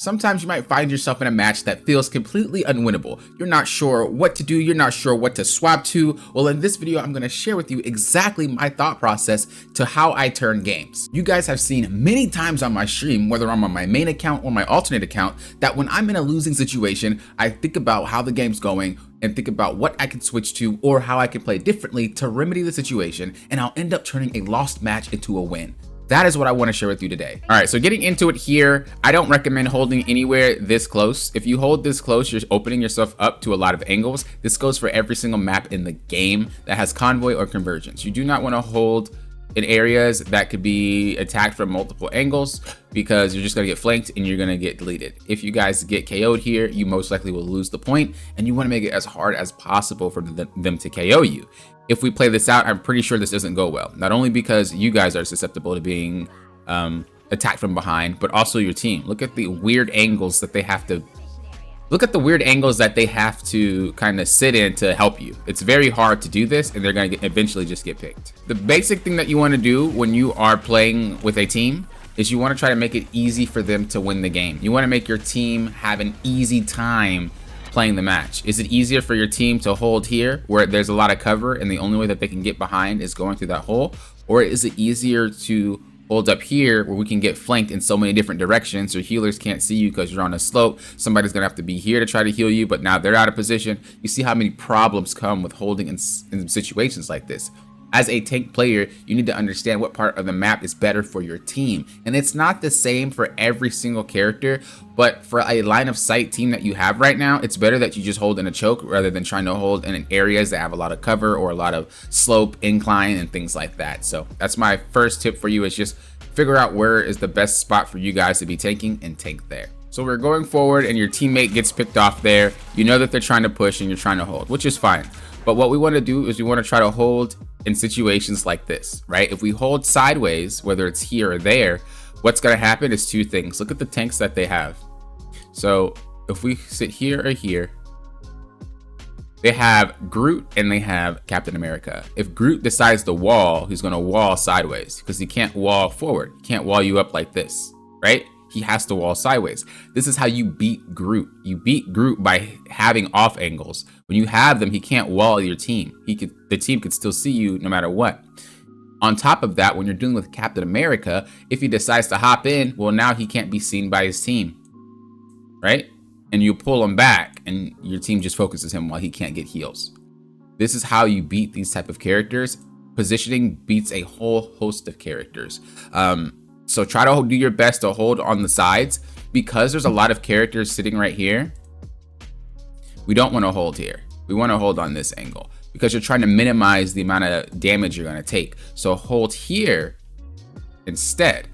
Sometimes you might find yourself in a match that feels completely unwinnable. You're not sure what to do, you're not sure what to swap to. Well, in this video, I'm gonna share with you exactly my thought process to how I turn games. You guys have seen many times on my stream, whether I'm on my main account or my alternate account, that when I'm in a losing situation, I think about how the game's going and think about what I can switch to or how I can play differently to remedy the situation, and I'll end up turning a lost match into a win. That is what I want to share with you today. All right, so getting into it here, I don't recommend holding anywhere this close. If you hold this close, you're opening yourself up to a lot of angles. This goes for every single map in the game that has convoy or convergence. You do not want to hold in areas that could be attacked from multiple angles because you're just gonna get flanked and you're gonna get deleted. If you guys get KO'd here, you most likely will lose the point, and you want to make it as hard as possible for them to KO you. If we play this out, I'm pretty sure this doesn't go well. Not only because you guys are susceptible to being attacked from behind, but also your team. Look at the weird angles that they have to kind of sit in to help you. It's very hard to do this, and they're gonna eventually just get picked. The basic thing that you want to do when you are playing with a team is you want to try to make it easy for them to win the game. You want to make your team have an easy time playing the match. Is it easier for your team to hold here where there's a lot of cover and the only way that they can get behind is going through that hole? Or is it easier to hold up here where we can get flanked in so many different directions so healers can't see you because you're on a slope? Somebody's gonna have to be here to try to heal you, but now they're out of position. You see how many problems come with holding in situations like this. As a tank player, you need to understand what part of the map is better for your team. And it's not the same for every single character, but for a line of sight team that you have right now, it's better that you just hold in a choke rather than trying to hold in areas that have a lot of cover or a lot of slope, incline, and things like that. So that's my first tip for you, is just figure out where is the best spot for you guys to be tanking and tank there. So we're going forward and your teammate gets picked off there. You know that they're trying to push and you're trying to hold, which is fine. But what we want to do is we want to try to hold in situations like this, right? If we hold sideways, whether it's here or there, what's going to happen is two things. Look at the tanks that they have. So if we sit here or here, they have Groot and they have Captain America. If Groot decides to wall, he's going to wall sideways because he can't wall forward. He can't wall you up like this, right? He has to wall sideways. This is how you beat Groot. You beat Groot by having off angles. When you have them, he can't wall your team. The team could still see you no matter what. On top of that, when you're dealing with Captain America, if he decides to hop in, well, now he can't be seen by his team, right? And you pull him back and your team just focuses him while he can't get heals. This is how you beat these type of characters. Positioning beats a whole host of characters. So try to do your best to hold on the sides. Because there's a lot of characters sitting right here, we don't want to hold here. We want to hold on this angle because you're trying to minimize the amount of damage you're going to take. So hold here instead.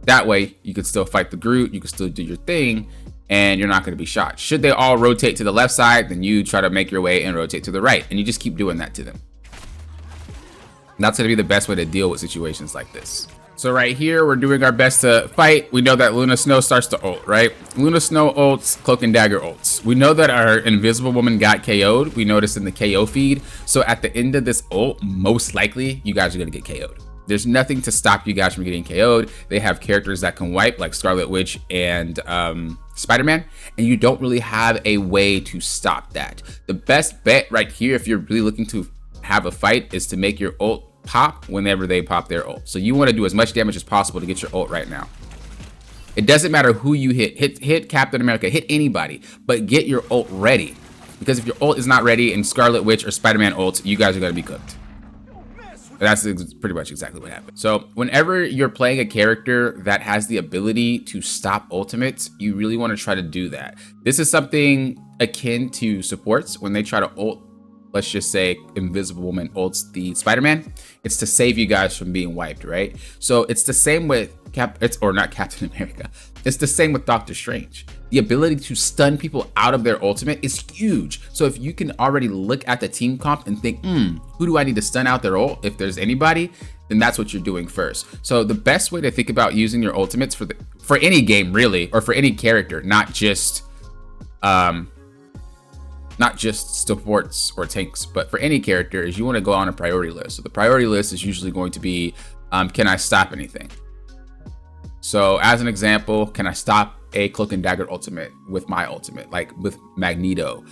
That way you can still fight the Groot, you can still do your thing, and you're not going to be shot. Should they all rotate to the left side, then you try to make your way and rotate to the right, and you just keep doing that to them. And that's going to be the best way to deal with situations like this. So right here, we're doing our best to fight. We know that Luna Snow starts to ult, right? Luna Snow ults, Cloak and Dagger ults. We know that our Invisible Woman got KO'd. We noticed in the KO feed. So at the end of this ult, most likely, you guys are gonna get KO'd. There's nothing to stop you guys from getting KO'd. They have characters that can wipe, like Scarlet Witch and Spider-Man, and you don't really have a way to stop that. The best bet right here, if you're really looking to have a fight, is to make your ult pop whenever they pop their ult. So you want to do as much damage as possible to get your ult right now. It doesn't matter who you hit Captain America, hit anybody, but get your ult ready. Because if your ult is not ready and Scarlet Witch or Spider-Man ults, you guys are going to be cooked. That's pretty much exactly what happened. So whenever you're playing a character that has the ability to stop ultimates, you really want to try to do that. This is something akin to supports when they try to ult. Let's just say Invisible Woman ults the Spider-Man. It's to save you guys from being wiped, right? So it's the same with not Captain America. It's the same with Doctor Strange. The ability to stun people out of their ultimate is huge. So if you can already look at the team comp and think, who do I need to stun out their ult? If there's anybody, then that's what you're doing first. So the best way to think about using your ultimates for any game really, or for any character, not just supports or tanks, but for any character, is you want to go on a priority list. So the priority list is usually going to be, can I stop anything? So as an example, can I stop a Cloak and Dagger ultimate with my ultimate, like with Magneto?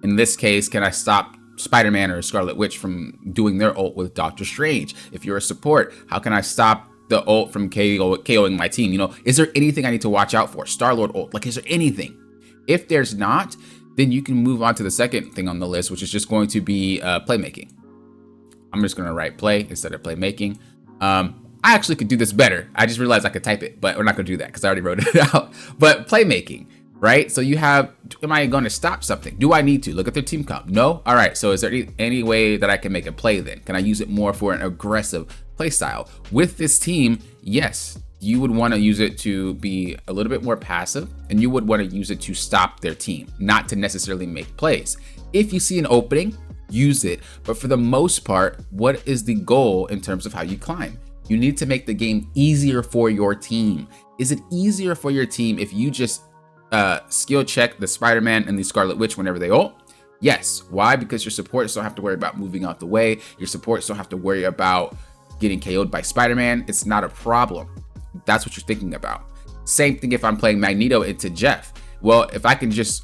In this case, can I stop Spider-Man or Scarlet Witch from doing their ult with Doctor Strange? If you're a support, how can I stop the ult from KOing my team? You know, is there anything I need to watch out for? Star-Lord ult, like, is there anything? If there's not, then you can move on to the second thing on the list, which is just going to be playmaking. I'm just going to write play instead of playmaking. I actually could do this better. I just realized I could type it, but we're not going to do that because I already wrote it out. But playmaking, right? So you have, am I going to stop something? Do I need to? Look at their team comp. No? All right. So is there any way that I can make a play then? Can I use it more for an aggressive play style? With this team, yes, you would want to use it to be a little bit more passive, and you would want to use it to stop their team, not to necessarily make plays. If you see an opening, use it. But for the most part, what is the goal in terms of how you climb? You need to make the game easier for your team. Is it easier for your team if you just skill check the Spider-Man and the Scarlet Witch whenever they ult? Yes. Why? Because your supports don't have to worry about moving out the way. Your supports don't have to worry about getting KO'd by Spider-Man. It's not a problem. That's what you're thinking about. Same thing if I'm playing Magneto into Jeff. Well, if I can just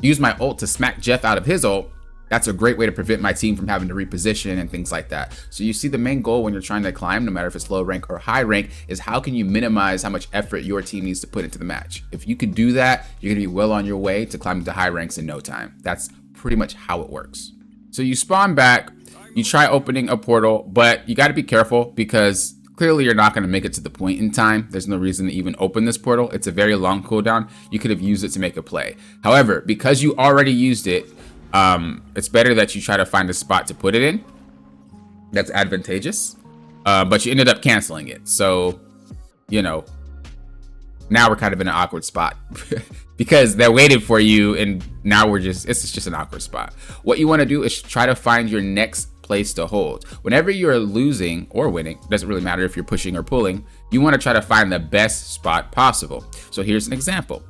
use my ult to smack Jeff out of his ult, that's a great way to prevent my team from having to reposition and things like that. So you see, the main goal when you're trying to climb, no matter if it's low rank or high rank, is how can you minimize how much effort your team needs to put into the match. If you could do that, you're gonna be well on your way to climbing to high ranks in no time. That's pretty much how it works. So you spawn back, you try opening a portal, but you gotta be careful because clearly you're not gonna make it to the point in time. There's no reason to even open this portal. It's a very long cooldown. You could have used it to make a play. However, because you already used it, it's better that you try to find a spot to put it in that's advantageous, but you ended up canceling it. So, you know, now we're kind of in an awkward spot because they're waiting for you, and now it's just an awkward spot. What you want to do is try to find your next place to hold. Whenever you're losing or winning, doesn't really matter if you're pushing or pulling, you want to try to find the best spot possible. So here's an example.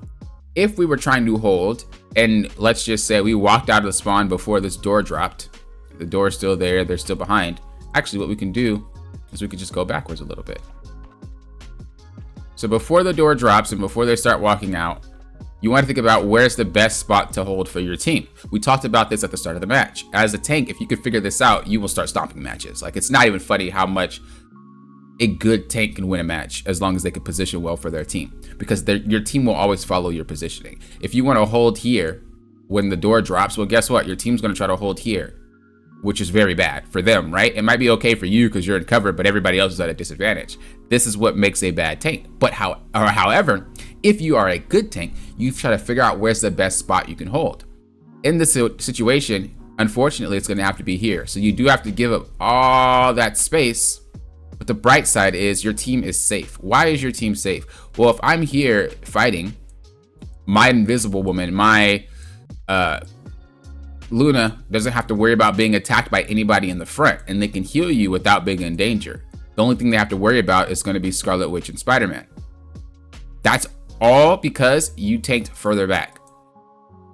If we were trying to hold, and let's just say we walked out of the spawn before this door dropped, the door is still there, they're still behind. Actually, what we can do is we could just go backwards a little bit. So before the door drops and before they start walking out, you want to think about where's the best spot to hold for your team. We talked about this at the start of the match. As a tank, if you could figure this out, you will start stomping matches. Like, it's not even funny how much a good tank can win a match as long as they can position well for their team, because your team will always follow your positioning. If you want to hold here when the door drops, well, guess what? Your team's going to try to hold here, which is very bad for them, right? It might be okay for you because you're in cover, but everybody else is at a disadvantage. This is what makes a bad tank. But however, if you are a good tank, you try to figure out where's the best spot you can hold. In this situation, unfortunately, it's going to have to be here. So you do have to give up all that space. But the bright side is your team is safe. Why is your team safe? Well, if I'm here fighting, my invisible woman, my Luna doesn't have to worry about being attacked by anybody in the front, and they can heal you without being in danger. The only thing they have to worry about is going to be Scarlet Witch and Spider-Man. That's all because you tanked further back.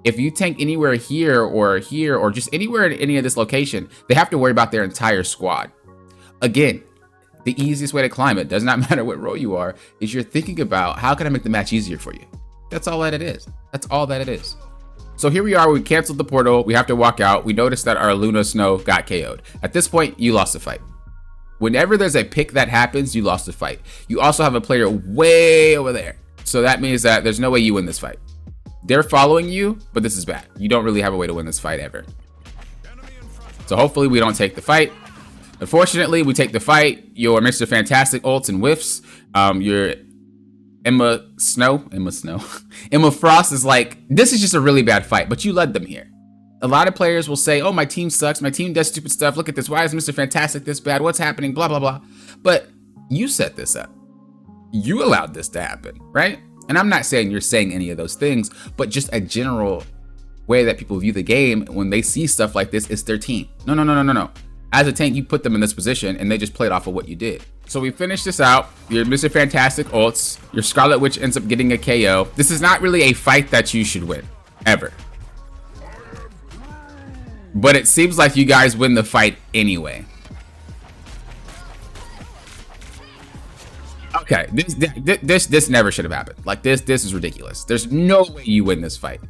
If you tank anywhere here or just anywhere in any of this location, they have to worry about their entire squad. Again, the easiest way to climb it, does not matter what role you are, is you're thinking about how can I make the match easier for you. That's all that it is. That's all that it is. So here we are, we canceled the portal, we have to walk out. We noticed that our Luna Snow got KO'd. At this point, you lost the fight. Whenever there's a pick that happens, you lost the fight. You also have a player way over there. So that means that there's no way you win this fight. They're following you, but this is bad. You don't really have a way to win this fight ever. So hopefully we don't take the fight. Unfortunately, we take the fight. Your Mr. Fantastic ults and whiffs. Your Emma Frost is like, this is just a really bad fight, but you led them here. A lot of players will say, oh, my team sucks. My team does stupid stuff. Look at this. Why is Mr. Fantastic this bad? What's happening? Blah, blah, blah. But you set this up. You allowed this to happen, right? And I'm not saying you're saying any of those things, but just a general way that people view the game when they see stuff like this is their team. No. As a tank, you put them in this position and they just played off of what you did. So we finish this out. Your Mr. Fantastic ults. Your Scarlet Witch ends up getting a KO. This is not really a fight that you should win, ever. But it seems like you guys win the fight anyway. Okay, this never should have happened. Like this is ridiculous. There's no way you win this fight.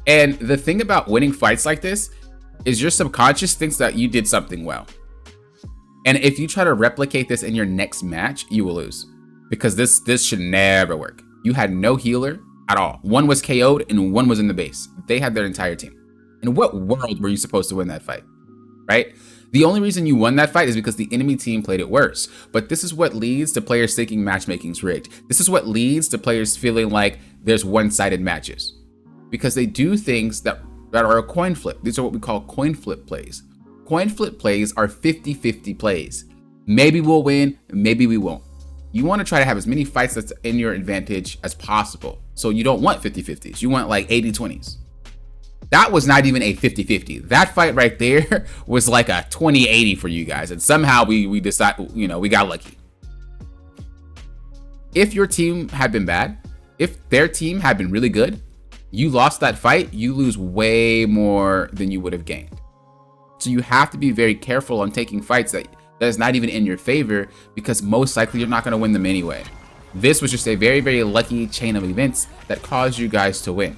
And the thing about winning fights like this is your subconscious thinks that you did something well. And if you try to replicate this in your next match, you will lose. Because this should never work. You had no healer at all. One was KO'd and one was in the base. They had their entire team. In what world were you supposed to win that fight? Right? The only reason you won that fight is because the enemy team played it worse. But this is what leads to players thinking matchmaking's rigged. This is what leads to players feeling like there's one-sided matches. Because they do things that are a coin flip. These are what we call coin flip plays. Coin flip plays are 50-50 plays. Maybe we'll win, maybe we won't. You want to try to have as many fights that's in your advantage as possible. So you don't want 50-50s. You want like 80-20s. That was not even a 50-50. That fight right there was like a 20-80 for you guys. And somehow we decided, we got lucky. If your team had been bad, if their team had been really good, you lost that fight, you lose way more than you would have gained. So you have to be very careful on taking fights that is not even in your favor, because most likely you're not going to win them anyway. This was just a very, very lucky chain of events that caused you guys to win.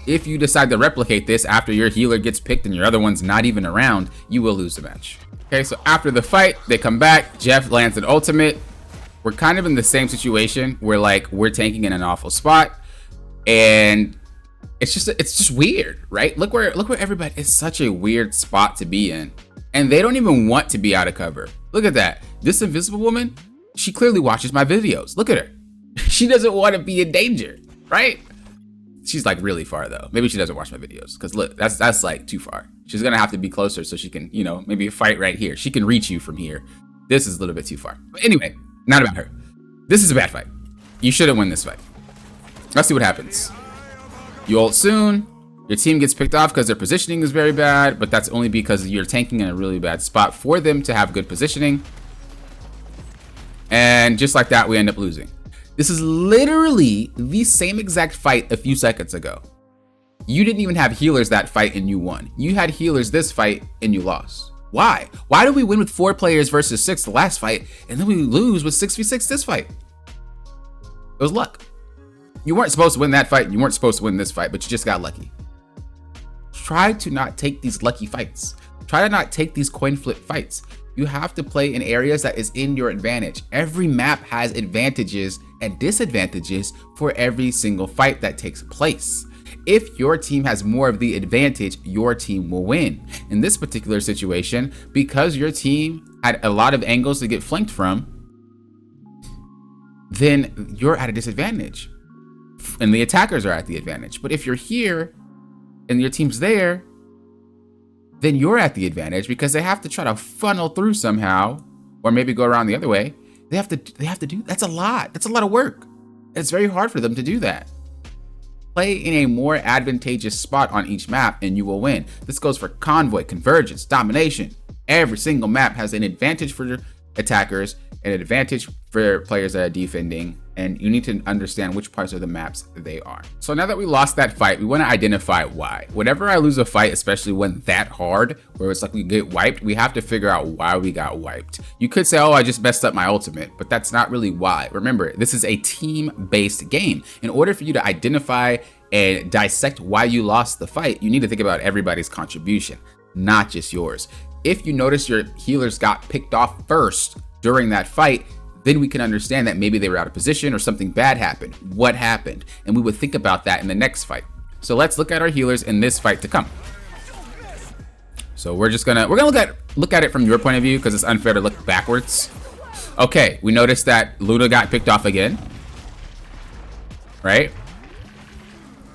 If you decide to replicate this after your healer gets picked and your other one's not even around, you will lose the match. Okay, so after the fight, they come back, Jeff lands an ultimate. We're kind of in the same situation where like we're tanking in an awful spot, and it's just weird, right? Look where everybody, it's such a weird spot to be in. And they don't even want to be out of cover. Look at that. This invisible woman, she clearly watches my videos. Look at her. She doesn't want to be in danger, right? She's like really far though. Maybe she doesn't watch my videos, because look, that's like too far. She's gonna have to be closer so she can, maybe fight right here. She can reach you from here. This is a little bit too far. But anyway, not about her. This is a bad fight. You shouldn't win this fight. Let's see what happens. You ult soon. Your team gets picked off because their positioning is very bad, but that's only because you're tanking in a really bad spot for them to have good positioning. And just like that, we end up losing. This is literally the same exact fight a few seconds ago. You didn't even have healers that fight and you won. You had healers this fight and you lost. Why? Why did we win with 4 players versus 6 the last fight, and then we lose with 6v6 this fight? It was luck. You weren't supposed to win that fight, and you weren't supposed to win this fight, but you just got lucky. Try to not take these lucky fights. Try to not take these coin flip fights. You have to play in areas that is in your advantage. Every map has advantages and disadvantages for every single fight that takes place. If your team has more of the advantage, your team will win. In this particular situation, because your team had a lot of angles to get flanked from, then you're at a disadvantage. And the attackers are at the advantage. But if you're here and your team's there, then you're at the advantage, because they have to try to funnel through somehow, or maybe go around the other way. They have to do, that's a lot. That's a lot of work. It's very hard for them to do that. Play in a more advantageous spot on each map and you will win. This goes for convoy, convergence, domination. Every single map has an advantage for attackers, an advantage for players that are defending, and you need to understand which parts of the maps they are. So now that we lost that fight, we want to identify why. Whenever I lose a fight, especially when that hard, where it's like we get wiped, we have to figure out why we got wiped. You could say, oh, I just messed up my ultimate, but that's not really why. Remember, this is a team-based game. In order for you to identify and dissect why you lost the fight, you need to think about everybody's contribution, not just yours. If you notice your healers got picked off first during that fight, then we can understand that maybe they were out of position or something bad happened. What happened? And we would think about that in the next fight. So let's look at our healers in this fight to come. So we're gonna look at it from your point of view, because it's unfair to look backwards. Okay, we noticed that Luna got picked off again, right?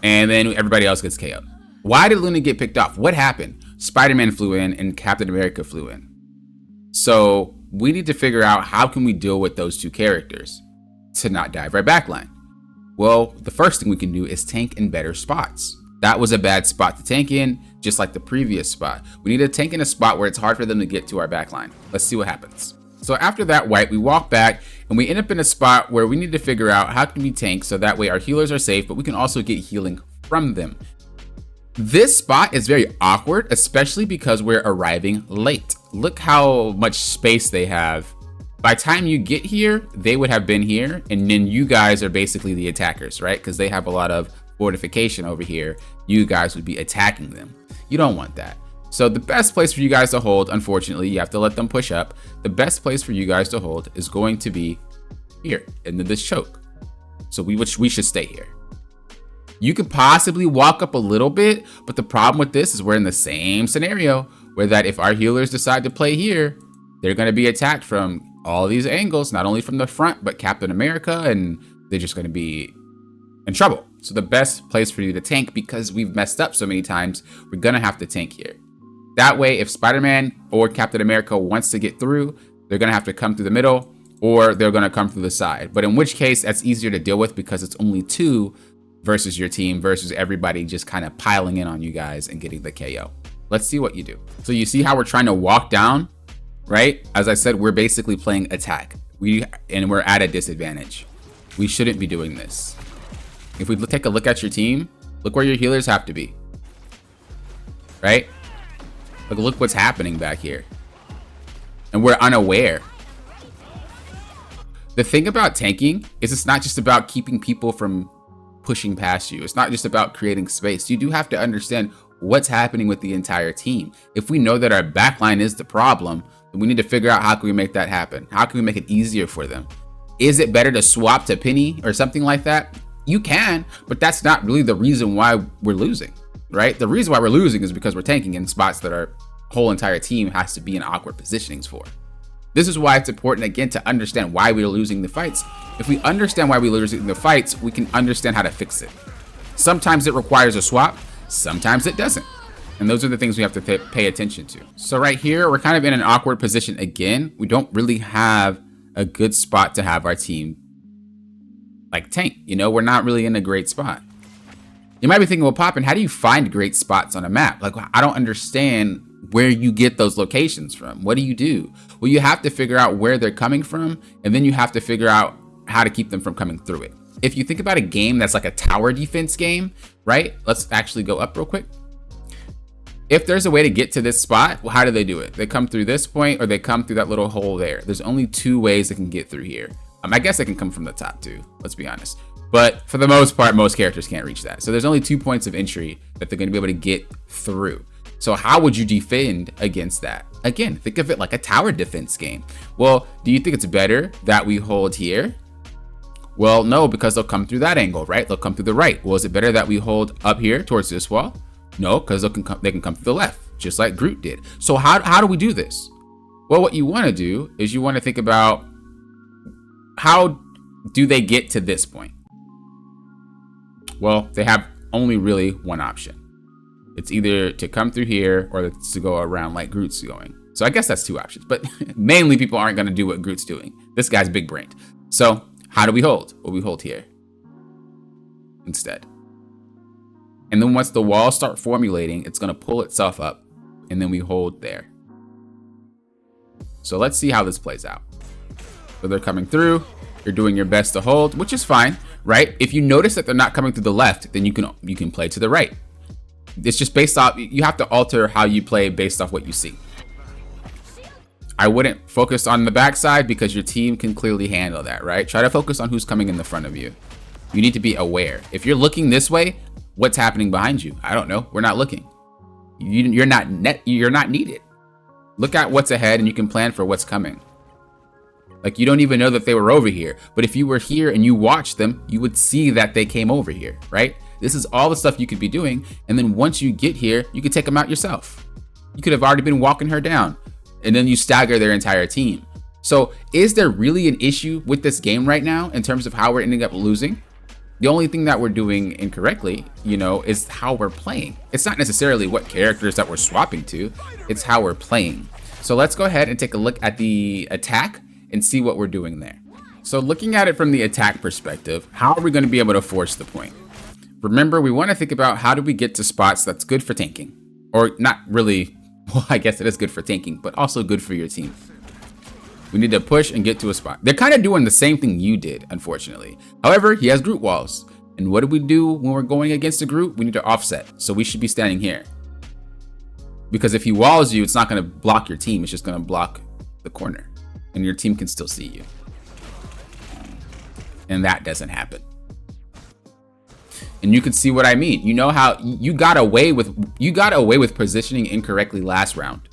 And then everybody else gets KO'd. Why did Luna get picked off? What happened? Spider-Man flew in and Captain America flew in. So we need to figure out how can we deal with those two characters to not dive our backline. Well, the first thing we can do is tank in better spots. That was a bad spot to tank in, just like the previous spot. We need to tank in a spot where it's hard for them to get to our backline. Let's see what happens. So after that wipe, we walk back and we end up in a spot where we need to figure out how can we tank so that way our healers are safe, but we can also get healing from them. This spot is very awkward, especially because we're arriving late. Look how much space they have By the time you get here, they would have been here, and then you guys are basically the attackers, right? Because they have a lot of fortification over here. You guys would be attacking them. You don't want that. So the best place for you guys to hold, unfortunately, you have to let them push up. The best place for you guys to hold is going to be here, into this choke. So we should stay here. You could possibly walk up a little bit, but the problem with this is we're in the same scenario where that if our healers decide to play here, they're going to be attacked from all these angles, not only from the front, but Captain America, and they're just going to be in trouble. So the best place for you to tank, because we've messed up so many times, we're going to have to tank here. That way, if Spider-Man or Captain America wants to get through, they're going to have to come through the middle, or they're going to come through the side. But in which case, that's easier to deal with because it's only 2 versus your team versus everybody just kind of piling in on you guys and getting the KO. Let's see what you do. So you see how we're trying to walk down? Right? As I said, we're basically playing attack. We're at a disadvantage. We shouldn't be doing this. If we take a look at your team, look where your healers have to be. Right? Look what's happening back here. And we're unaware. The thing about tanking is it's not just about keeping people from pushing past you. It's not just about creating space. You do have to understand what's happening with the entire team. If we know that our backline is the problem, we need to figure out how can we make that happen? How can we make it easier for them? Is it better to swap to Penny or something like that? You can, but that's not really the reason why we're losing, right? The reason why we're losing is because we're tanking in spots that our whole entire team has to be in awkward positionings for. This is why it's important, again, to understand why we're losing the fights. If we understand why we're losing the fights, we can understand how to fix it. Sometimes it requires a swap, sometimes it doesn't. And those are the things we have to pay attention to. So right here, we're kind of in an awkward position again. We don't really have a good spot to have our team like tank. You know, we're not really in a great spot. You might be thinking, well, Poppin, how do you find great spots on a map? Like, I don't understand where you get those locations from. What do you do? Well, you have to figure out where they're coming from, and then you have to figure out how to keep them from coming through it. If you think about a game that's like a tower defense game, right? Let's actually go up real quick. If there's a way to get to this spot, well, how do they do it? They come through this point or they come through that little hole there. There's only 2 ways they can get through here. I guess they can come from the top too, let's be honest. But for the most part, most characters can't reach that. So there's only 2 points of entry that they're gonna be able to get through. So how would you defend against that? Again, think of it like a tower defense game. Well, do you think it's better that we hold here? Well, no, because they'll come through that angle, right? They'll come through the right. Well, is it better that we hold up here towards this wall? No, because they can come through the left, just like Groot did. So how do we do this? Well, what you want to do is you want to think about how do they get to this point? Well, they have only really one option. It's either to come through here or it's to go around like Groot's going. So I guess that's 2 options, but mainly people aren't going to do what Groot's doing. This guy's big brained. So how do we hold? Well, we hold here instead. And then once the walls start formulating, it's going to pull itself up, and then we hold there. So let's see how this plays out. So they're coming through. You're doing your best to hold, which is fine, right? If you notice that they're not coming to the left, then you can play to the right. It's just based off, you have to alter how you play based off what you see. I wouldn't focus on the backside because your team can clearly handle that, right? Try to focus on who's coming in the front of you. You need to be aware. If you're looking this way, what's happening behind you? I don't know. We're not looking. You're not needed. Look at what's ahead and you can plan for what's coming. Like, you don't even know that they were over here, but if you were here and you watched them, you would see that they came over here, right? This is all the stuff you could be doing. And then once you get here, you could take them out yourself. You could have already been walking her down, and then you stagger their entire team. So is there really an issue with this game right now in terms of how we're ending up losing? The only thing that we're doing incorrectly, you know, is how we're playing. It's not necessarily what characters that we're swapping to, it's how we're playing. So let's go ahead and take a look at the attack and see what we're doing there. So looking at it from the attack perspective, how are we going to be able to force the point? Remember, we want to think about how do we get to spots that's good for tanking, or not really. Well, I guess it is good for tanking, but also good for your team. We need to push and get to a spot. They're kind of doing the same thing you did, unfortunately. However, he has Groot walls. And what do we do when we're going against a Groot? We need to offset. So we should be standing here. Because if he walls you, it's not going to block your team. It's just going to block the corner. and your team can still see you. And that doesn't happen. And you can see what I mean. You know how you got away with positioning incorrectly last round.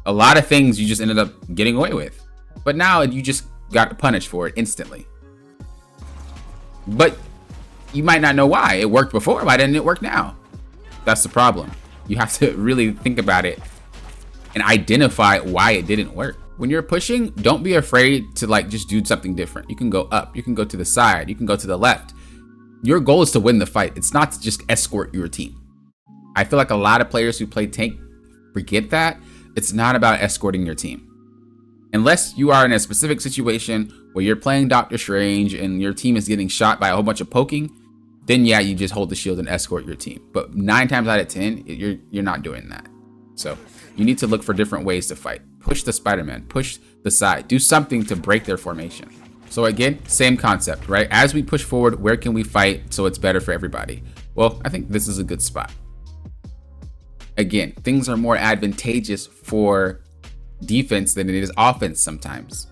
A lot of things you just ended up getting away with. But now you just got punished for it instantly. But you might not know why. It worked before, why didn't it work now? That's the problem. You have to really think about it and identify why it didn't work. When you're pushing, don't be afraid to like just do something different. You can go up, you can go to the side, you can go to the left. Your goal is to win the fight. It's not to just escort your team. I feel like a lot of players who play tank forget that. It's not about escorting your team. Unless you are in a specific situation where you're playing Doctor Strange and your team is getting shot by a whole bunch of poking, then yeah, you just hold the shield and escort your team. But 9 times out of 10, you're not doing that. So you need to look for different ways to fight. Push the Spider-Man, push the side, do something to break their formation. So again, same concept, right? As we push forward, where can we fight so it's better for everybody? Well, I think this is a good spot. Again, things are more advantageous for defense than it is offense sometimes.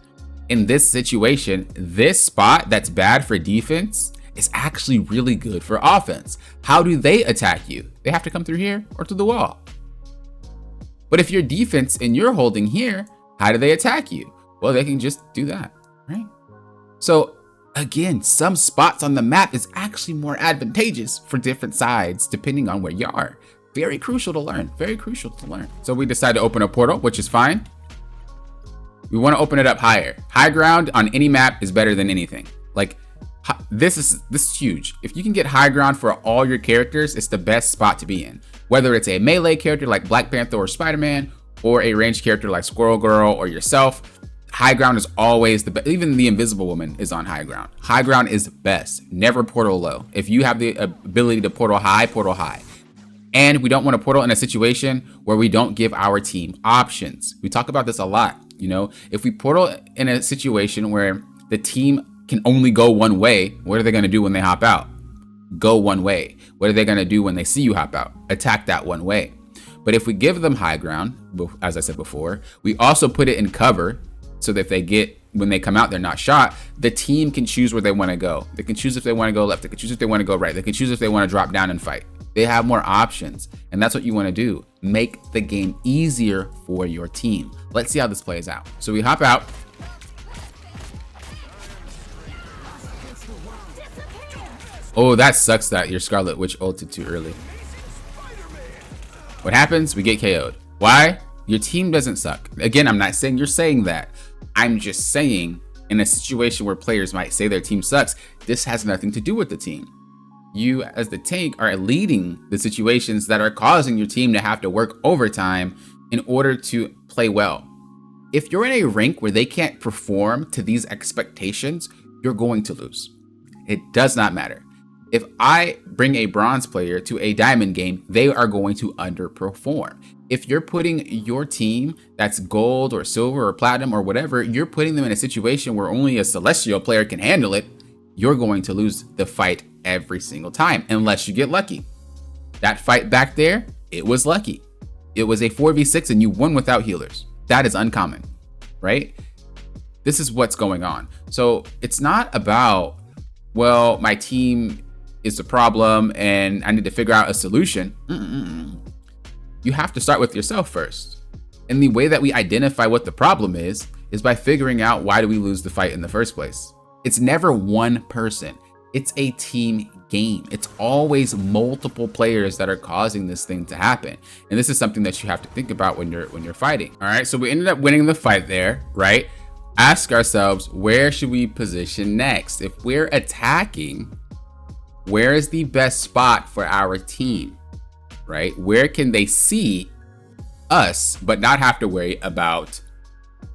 In this situation, this spot that's bad for defense is actually really good for offense. How do they attack you? They have to come through here or through the wall. But if you're defense and you're holding here, how do they attack you? Well, they can just do that, right? So again, some spots on the map is actually more advantageous for different sides depending on where you are. Very crucial to learn, very crucial to learn. So we decided to open a portal, which is fine. We want to open it up higher. High ground on any map is better than anything. Like this is huge. If you can get high ground for all your characters, it's the best spot to be in. Whether it's a melee character like Black Panther or Spider-Man, or a ranged character like Squirrel Girl or yourself, high ground is always the best. Even the Invisible Woman is on high ground. High ground is best. Never portal low. If you have the ability to portal high, portal high. And we don't want to portal in a situation where we don't give our team options. We talk about this a lot. You know, if we portal in a situation where the team can only go one way, what are they going to do when they hop out? Go one way. What are they going to do when they see you hop out? Attack that one way. But if we give them high ground, as I said before, we also put it in cover so that when they come out, they're not shot. The team can choose where they want to go. They can choose if they want to go left. They can choose if they want to go right. They can choose if they want to drop down and fight. They have more options, and that's what you want to do. Make the game easier for your team. Let's see how this plays out. So we hop out. Oh, that sucks that your Scarlet Witch ulted too early. What happens? We get KO'd. Why? Your team doesn't suck. Again, I'm not saying you're saying that. I'm just saying in a situation where players might say their team sucks, this has nothing to do with the team. You as the tank are leading the situations that are causing your team to have to work overtime in order to play well. If you're in a rank where they can't perform to these expectations, you're going to lose. It does not matter. If I bring a bronze player to a diamond game, they are going to underperform. If you're putting your team that's gold or silver or platinum or whatever, you're putting them in a situation where only a celestial player can handle it, you're going to lose the fight every single time, unless you get lucky. That fight back there, it was lucky. It was a 4v6 and you won without healers. That is uncommon, right? This is what's going on. So it's not about, well, my team is the problem and I need to figure out a solution. You have to start with yourself first. And the way that we identify what the problem is by figuring out why do we lose the fight in the first place. It's never one person. It's a team game. It's always multiple players that are causing this thing to happen. And this is something that you have to think about when you're fighting. All right, so we ended up winning the fight there, right? Ask ourselves, where should we position next? If we're attacking, where is the best spot for our team, right? Where can they see us, but not have to worry about,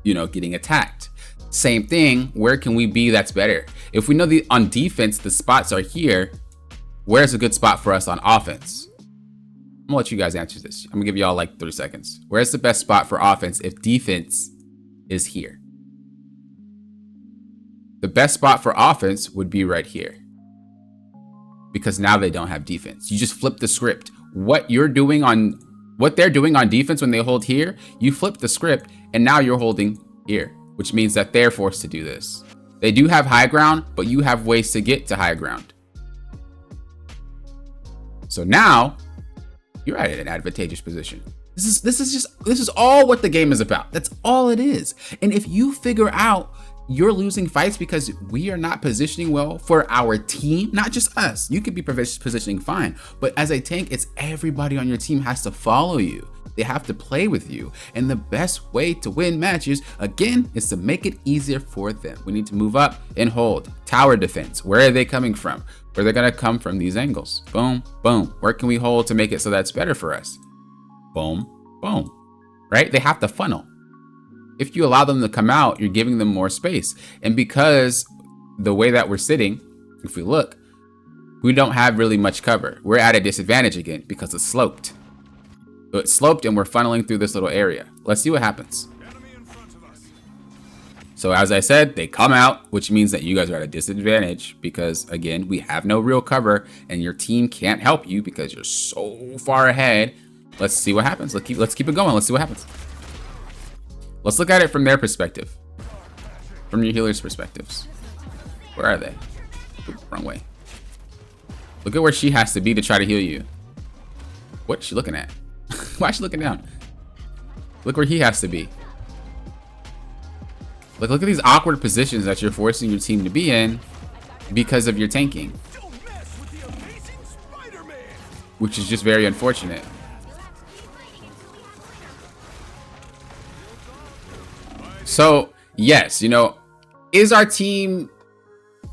getting attacked? Same thing, where can we be that's better? If we know on defense, the spots are here, where's a good spot for us on offense? I'm gonna let you guys answer this. I'm gonna give y'all like 30 seconds. Where's the best spot for offense if defense is here? The best spot for offense would be right here, because now they don't have defense. You just flip the script. What they're doing on defense when they hold here, you flip the script and now you're holding here. which means that they're forced to do this. They do have high ground, but you have ways to get to high ground. So now you're at an advantageous position. This is all what the game is about. That's all it is. And if you figure out you're losing fights because we are not positioning well for our team, not just us. You could be positioning fine, but as a tank, it's everybody on your team has to follow you. They have to play with you. And the best way to win matches, again, is to make it easier for them. We need to move up and hold. Tower defense. Where are they coming from? Where they're gonna come from these angles. Boom, boom. Where can we hold to make it so that's better for us? Boom, boom. Right? They have to funnel. If you allow them to come out, you're giving them more space. And because the way that we're sitting, if we look, we don't have really much cover. We're at a disadvantage again because it's sloped. So it's sloped and we're funneling through this little area. Let's see what happens. So as I said, they come out, which means that you guys are at a disadvantage because again, we have no real cover and your team can't help you because you're so far ahead. Let's see what happens. Let's keep it going. Let's see what happens. Let's look at it from their perspective. From your healer's perspectives. Where are they? Oops, wrong way. Look at where she has to be to try to heal you. What's she looking at? Why is she looking down? Look where he has to be. Look at these awkward positions that you're forcing your team to be in because of your tanking. Which is just very unfortunate. So, yes, you know, is our team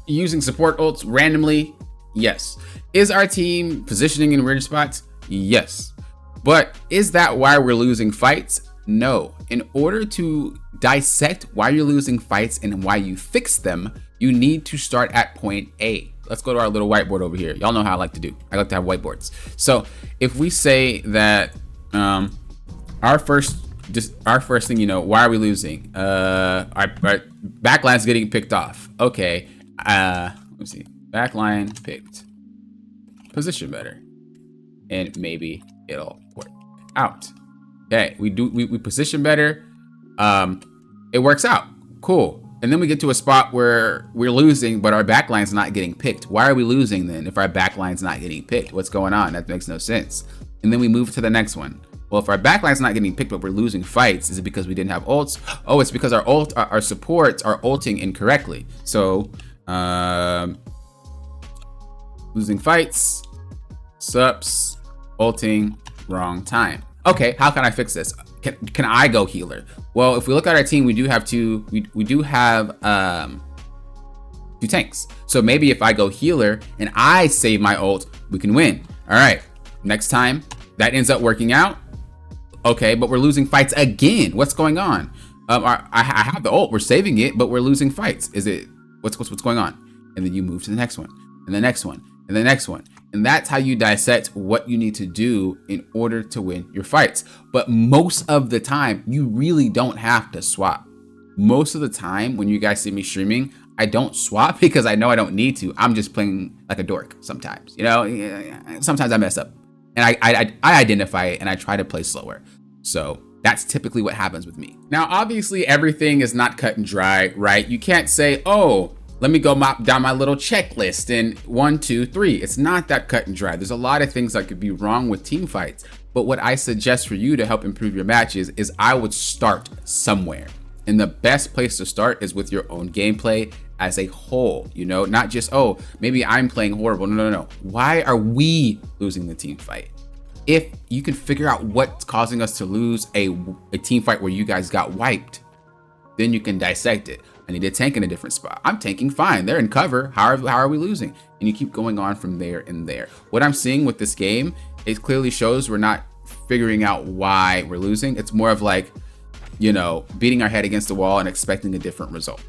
using support ults randomly? Yes. Is our team positioning in weird spots? Yes. But is that why we're losing fights? No. In order to dissect why you're losing fights and why you fix them, you need to start at point A. Let's go to our little whiteboard over here. Y'all know how I like to do. I like to have whiteboards. So if we say that our first thing, you know, why are we losing? Our backline's getting picked off. Okay. Let me see. Backline picked. Position better. And maybe it'll work out. Okay, we position better. It works out. Cool. And then we get to a spot where we're losing, but our backline's not getting picked. Why are we losing then if our backline's not getting picked? What's going on? That makes no sense. And then we move to the next one. Well, if our backline's not getting picked, but we're losing fights, is it because we didn't have ults? Oh, it's because our supports are ulting incorrectly. So, losing fights, sups, ulting, wrong time. Okay, how can I fix this? Can I go healer? Well, if we look at our team, we do have two tanks. So maybe if I go healer and I save my ult, we can win. All right, next time that ends up working out. Okay, but we're losing fights again. What's going on? I have the ult, we're saving it, but we're losing fights. Is it, what's going on? And then you move to the next one, and the next one, and the next one. And that's how you dissect what you need to do in order to win your fights. But most of the time, you really don't have to swap. Most of the time, when you guys see me streaming, I don't swap because I know I don't need to. I'm just playing like a dork sometimes. You know, sometimes I mess up. And I identify it and I try to play slower. So that's typically what happens with me. Now, obviously, everything is not cut and dry, right? You can't say, oh, let me go mop down my little checklist and 1, 2, 3. It's not that cut and dry. There's a lot of things that could be wrong with team fights. But what I suggest for you to help improve your matches is I would start somewhere. And the best place to start is with your own gameplay as a whole, you know, not just, oh, maybe I'm playing horrible. No. Why are we losing the team fight? If you can figure out what's causing us to lose a team fight where you guys got wiped, then you can dissect it. I need to tank in a different spot. I'm tanking fine. They're in cover. How are we losing? And you keep going on from there and there. What I'm seeing with this game, it clearly shows we're not figuring out why we're losing. It's more of like, you know, beating our head against the wall and expecting a different result.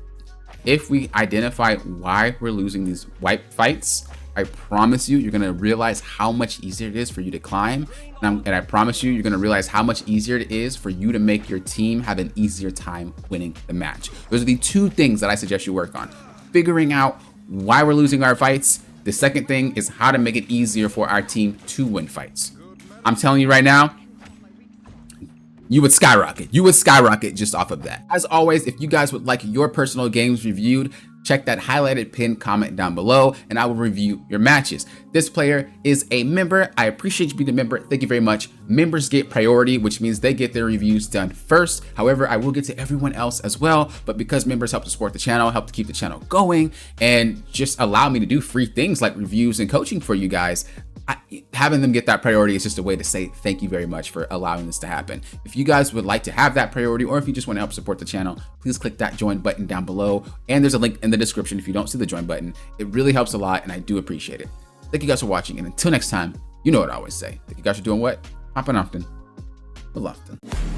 If we identify why we're losing these wipe fights, I promise you, you're gonna realize how much easier it is for you to climb. And I promise you, you're gonna realize how much easier it is for you to make your team have an easier time winning the match. Those are the two things that I suggest you work on. Figuring out why we're losing our fights. The second thing is how to make it easier for our team to win fights. I'm telling you right now, you would skyrocket. You would skyrocket just off of that. As always, if you guys would like your personal games reviewed, check that highlighted pinned comment down below and I will review your matches. This player is a member. I appreciate you being a member. Thank you very much. Members get priority, which means they get their reviews done first. However, I will get to everyone else as well, but because members help to support the channel, help to keep the channel going, and just allow me to do free things like reviews and coaching for you guys, having them get that priority is just a way to say thank you very much for allowing this to happen. If you guys would like to have that priority, or if you just want to help support the channel, please click that join button down below. And there's a link in the description if you don't see the join button. It really helps a lot and I do appreciate it. Thank you guys for watching. And until next time, you know what I always say. Thank you guys for doing what? Hopping often, but often.